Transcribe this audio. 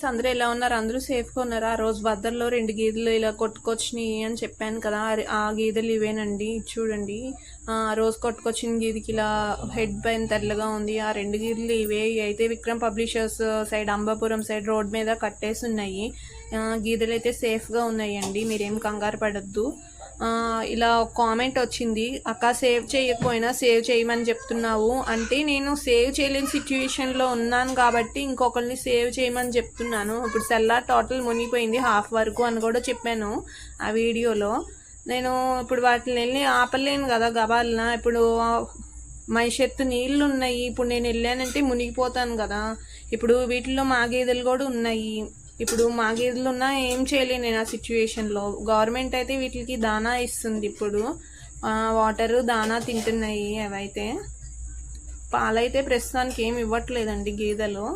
అందరూ ఎలా ఉన్నారు? అందరూ సేఫ్గా ఉన్నారా? ఆ రోజు బద్దర్లో 2 గేదెలు ఇలా కొట్టుకొచ్చినాయి అని చెప్పాను కదా, ఆ గేదెలు ఇవేనండి. చూడండి, ఆ రోజు కొట్టుకొచ్చిన గేదెకి ఇలా హెడ్ పైన తెల్లగా ఉంది. ఆ 2 గేదెలు ఇవే. అయితే Vikram publishers side Ambapuram side road మీద కట్టేసి ఉన్నాయి. గేదెలు అయితే సేఫ్గా ఉన్నాయండి, మీరేం కంగారు పడద్దు. ఇలా కామెంట్ వచ్చింది, అక్క సేవ్ చేయకపోయినా సేవ్ చేయమని చెప్తున్నావు అంటే, నేను సేవ్ చేయలేని సిచ్యువేషన్లో ఉన్నాను కాబట్టి ఇంకొకరిని సేవ్ చేయమని చెప్తున్నాను. ఇప్పుడు సెల్లార్ టోటల్ మునిగిపోయింది హాఫ్ వరకు అని కూడా చెప్పాను ఆ వీడియోలో. నేను ఇప్పుడు వాటిని వెళ్ళి ఆపలేను కదా గబాలన. ఇప్పుడు మైషెత్తు నీళ్ళు ఉన్నాయి, ఇప్పుడు నేను వెళ్ళానంటే మునిగిపోతాను కదా. ఇప్పుడు వీటిలో మా గేదెలు కూడా ఉన్నాయి. ఇప్పుడు మా గేదెలు ఉన్నా ఏం చేయలేను నేను ఆ సిచ్యువేషన్లో. గవర్నమెంట్ అయితే వీటికి దానా ఇస్తుంది. ఇప్పుడు వాటరు దానా తింటున్నాయి. అవైతే పాలైతే ప్రస్తుతానికి ఏమి ఇవ్వట్లేదండి గేదెలు.